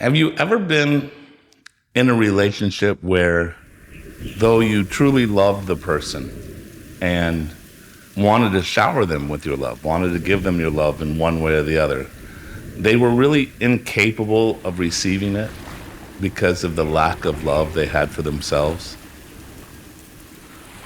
Have you ever been in a relationship where, though you truly loved the person and wanted to shower them with your love, wanted to give them your love in one way or the other, they were really incapable of receiving it because of the lack of love they had for themselves?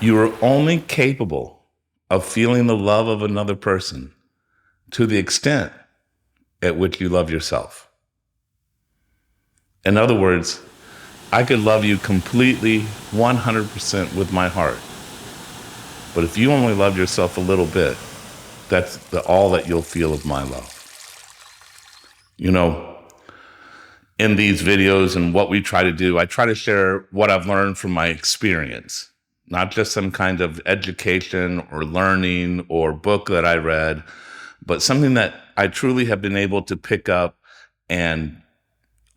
You are only capable of feeling the love of another person to the extent at which you love yourself. In other words, I could love you completely 100% with my heart. But if you only love yourself a little bit, that's all that you'll feel of my love. You know, in these videos and what we try to do, I try to share what I've learned from my experience, not just some kind of education or learning or book that I read, but something that I truly have been able to pick up and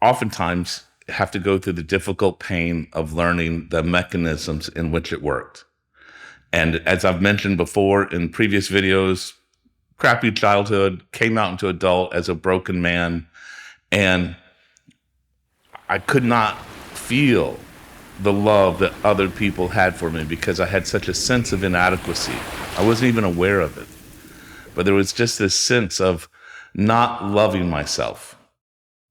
oftentimes have to go through the difficult pain of learning the mechanisms in which it worked. And as I've mentioned before in previous videos, crappy childhood, came out into adult as a broken man, and I could not feel the love that other people had for me because I had such a sense of inadequacy. I wasn't even aware of it. But there was just this sense of not loving myself.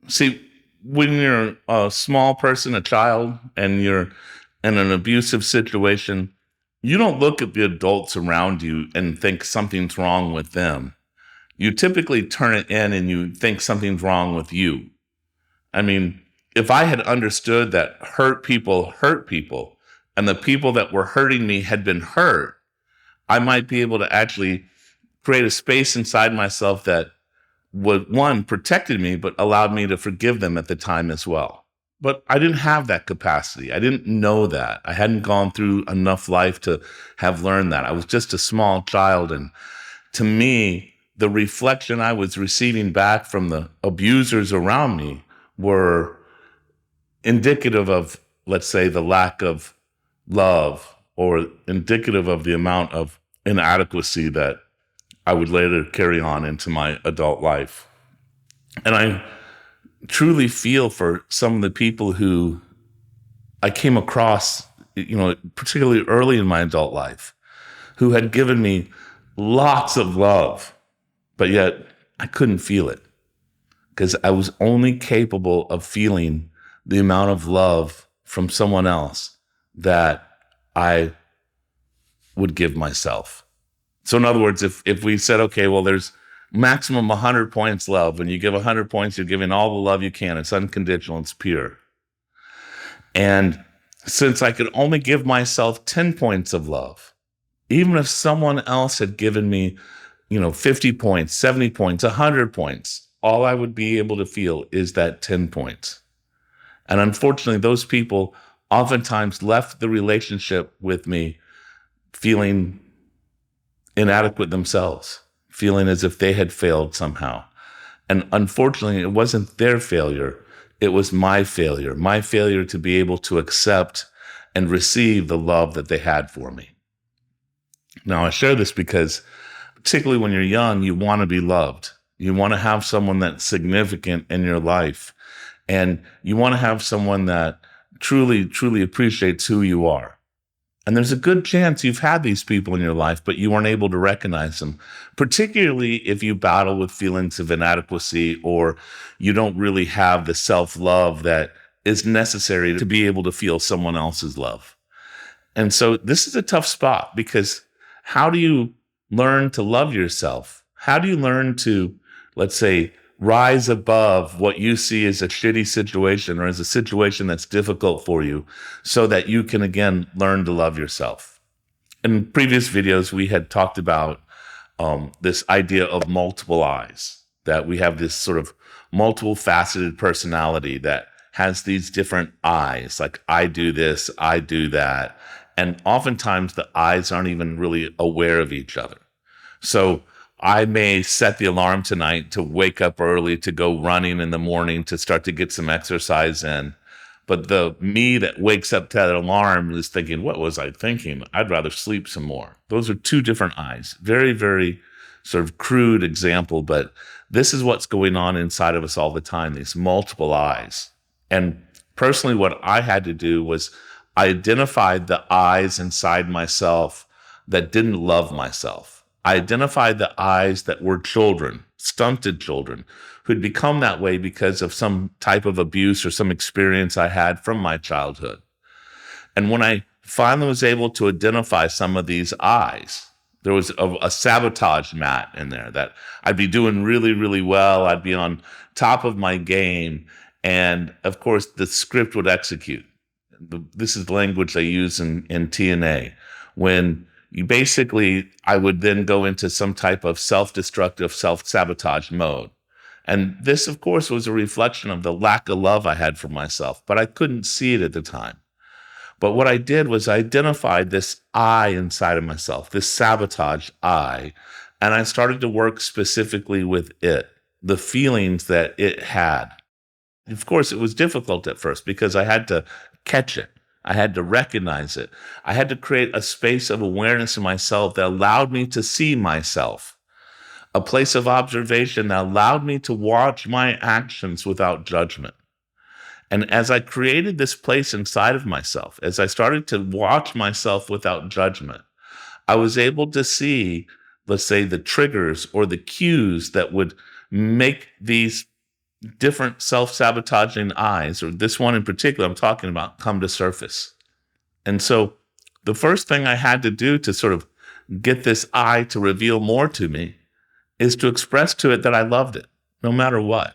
See, when you're a small person, a child, and you're in an abusive situation, you don't look at the adults around you and think something's wrong with them. You typically turn it in and you think something's wrong with you. I mean, if I had understood that hurt people, and the people that were hurting me had been hurt, I might be able to actually create a space inside myself that would, one, protected me, but allowed me to forgive them at the time as well. But I didn't have that capacity. I didn't know that. I hadn't gone through enough life to have learned that. I was just a small child. And to me, the reflection I was receiving back from the abusers around me were indicative of, let's say, the lack of love, or indicative of the amount of inadequacy that I would later carry on into my adult life. And I truly feel for some of the people who I came across, particularly early in my adult life, who had given me lots of love, but yet I couldn't feel it because I was only capable of feeling the amount of love from someone else that I would give myself. So in other words, if we said, okay, well, there's maximum 100 points love. When you give 100 points, you're giving all the love you can. It's unconditional. It's pure. And since I could only give myself 10 points of love, even if someone else had given me, 50 points, 70 points, 100 points, all I would be able to feel is that 10 points. And unfortunately, those people oftentimes left the relationship with me feeling inadequate themselves, feeling as if they had failed somehow. And unfortunately, it wasn't their failure. It was my failure to be able to accept and receive the love that they had for me. Now, I share this because, particularly when you're young, you want to be loved. You want to have someone that's significant in your life. And you want to have someone that truly, truly appreciates who you are. And there's a good chance you've had these people in your life, but you weren't able to recognize them, particularly if you battle with feelings of inadequacy or you don't really have the self-love that is necessary to be able to feel someone else's love. And so this is a tough spot because how do you learn to love yourself? How do you learn to, let's say, rise above what you see as a shitty situation or as a situation that's difficult for you so that you can, again, learn to love yourself? In previous videos, we had talked about this idea of multiple eyes, that we have this sort of multiple faceted personality that has these different eyes, like I do this, I do that. And oftentimes the eyes aren't even really aware of each other. So I may set the alarm tonight to wake up early, to go running in the morning, to start to get some exercise in. But the me that wakes up to that alarm is thinking, what was I thinking? I'd rather sleep some more. Those are two different eyes. Very, very sort of crude example, but This is what's going on inside of us all the time, these multiple eyes. And personally, what I had to do was identify the eyes inside myself that didn't love myself. I identified the eyes that were children, stunted children, who'd become that way because of some type of abuse or some experience I had from my childhood. And when I finally was able to identify some of these eyes, there was a sabotage mat in there that I'd be doing really, really well. I'd be on top of my game. And of course, the script would execute. This is language they use in TNA. When you basically, I would then go into some type of self-destructive, self-sabotage mode. And this, of course, was a reflection of the lack of love I had for myself, but I couldn't see it at the time. But what I did was I identified this I inside of myself, this sabotage I, and I started to work specifically with it, the feelings that it had. Of course, it was difficult at first because I had to catch it. I had to recognize it. I had to create a space of awareness in myself that allowed me to see myself, a place of observation that allowed me to watch my actions without judgment. And as I created this place inside of myself, as I started to watch myself without judgment, I was able to see, let's say, the triggers or the cues that would make these different self-sabotaging eyes, or this one in particular I'm talking about, come to surface. And so the first thing I had to do to sort of get this I to reveal more to me is to express to it that I loved it, no matter what.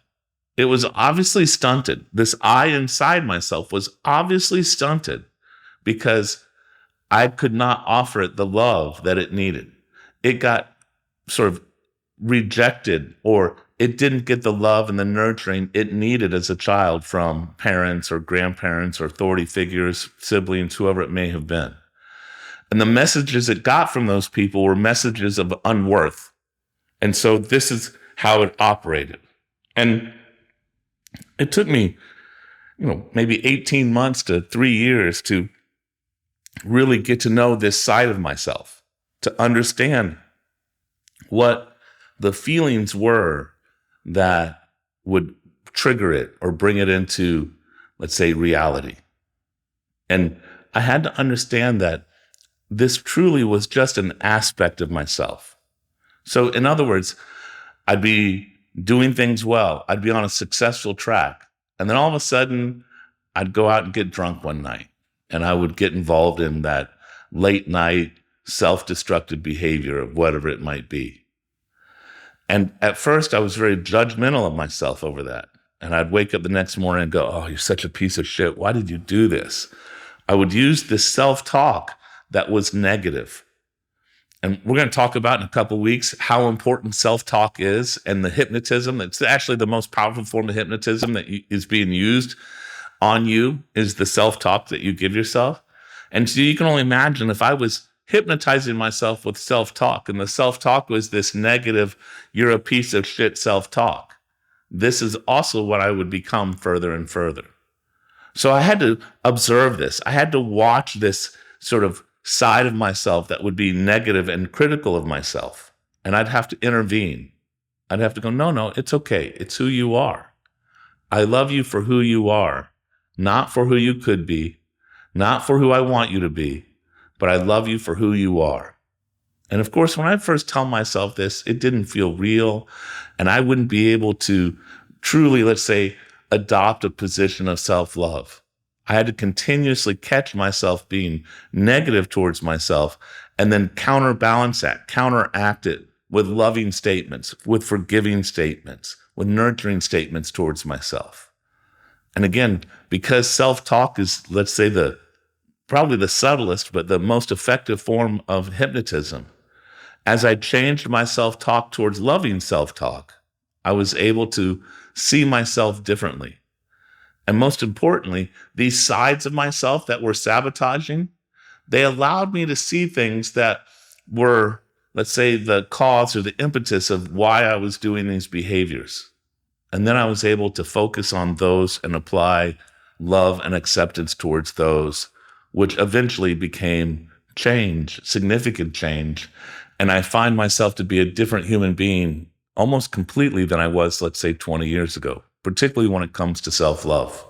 It was obviously stunted. This I inside myself was obviously stunted because I could not offer it the love that it needed. It got sort of rejected, or it didn't get the love and the nurturing it needed as a child from parents or grandparents or authority figures, siblings, whoever it may have been. And the messages it got from those people were messages of unworth. And so this is how it operated. And it took me, maybe 18 months to 3 years to really get to know this side of myself, to understand what the feelings were that would trigger it or bring it into, let's say, reality. And I had to understand that this truly was just an aspect of myself. So in other words, I'd be doing things well. I'd be on a successful track. And then all of a sudden, I'd go out and get drunk one night. And I would get involved in that late night, self-destructive behavior of whatever it might be. And at first, I was very judgmental of myself over that. And I'd wake up the next morning and go, oh, you're such a piece of shit. Why did you do this? I would use this self-talk that was negative. And we're going to talk about in a couple of weeks how important self-talk is and the hypnotism. It's actually the most powerful form of hypnotism that is being used on you is the self-talk that you give yourself. And so you can only imagine if I was hypnotizing myself with self-talk, and the self-talk was this negative, you're a piece of shit self-talk. This is also what I would become further and further. So I had to observe this. I had to watch this sort of side of myself that would be negative and critical of myself. And I'd have to intervene. I'd have to go, no, it's okay. It's who you are. I love you for who you are, not for who you could be, not for who I want you to be, but I love you for who you are. And of course, when I first tell myself this, it didn't feel real, and I wouldn't be able to truly, let's say, adopt a position of self-love. I had to continuously catch myself being negative towards myself and then counterbalance that, counteract it with loving statements, with forgiving statements, with nurturing statements towards myself. And again, because self-talk is, let's say, probably the subtlest, but the most effective form of hypnotism, as I changed my self-talk towards loving self-talk, I was able to see myself differently. And most importantly, these sides of myself that were sabotaging, they allowed me to see things that were, let's say, the cause or the impetus of why I was doing these behaviors. And then I was able to focus on those and apply love and acceptance towards those, which eventually became change, significant change. And I find myself to be a different human being almost completely than I was, let's say, 20 years ago, particularly when it comes to self-love.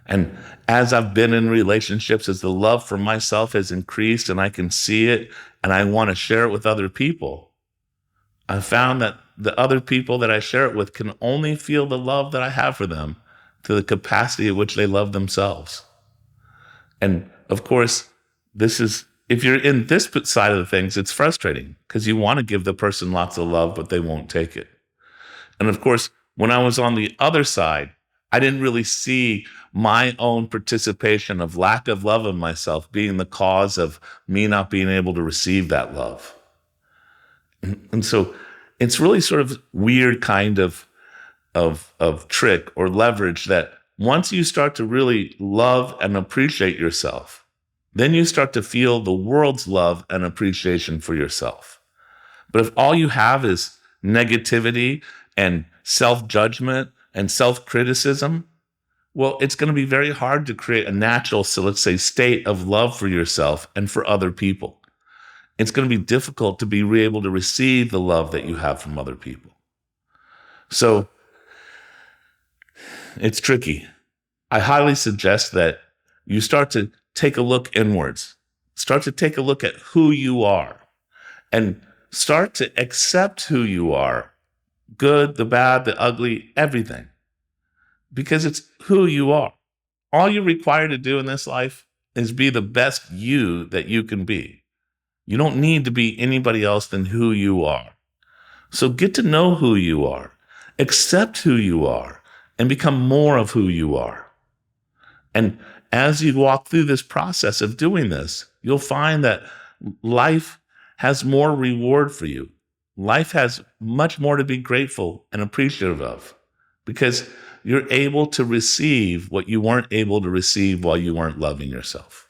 And as I've been in relationships, as the love for myself has increased and I can see it and I want to share it with other people, I found that the other people that I share it with can only feel the love that I have for them to the capacity at which they love themselves. And of course, if you're in this side of the things, it's frustrating because you want to give the person lots of love, but they won't take it. And of course, when I was on the other side, I didn't really see my own participation of lack of love of myself being the cause of me not being able to receive that love. And so it's really sort of weird kind of trick or leverage that once you start to really love and appreciate yourself, then you start to feel the world's love and appreciation for yourself. But if all you have is negativity and self-judgment and self-criticism, well, it's going to be very hard to create a natural, so let's say, state of love for yourself and for other people. It's going to be difficult to be able to receive the love that you have from other people. So it's tricky. I highly suggest that you start to take a look inwards, start to take a look at who you are, and start to accept who you are, good, the bad, the ugly, everything, because it's who you are. All you're required to do in this life is be the best you that you can be. You don't need to be anybody else than who you are. So get to know who you are, accept who you are, and become more of who you are. And as you walk through this process of doing this, you'll find that life has more reward for you. Life has much more to be grateful and appreciative of because you're able to receive what you weren't able to receive while you weren't loving yourself.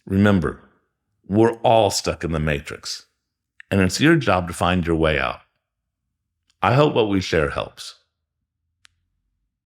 Remember, we're all stuck in the matrix, and it's your job to find your way out. I hope what we share helps.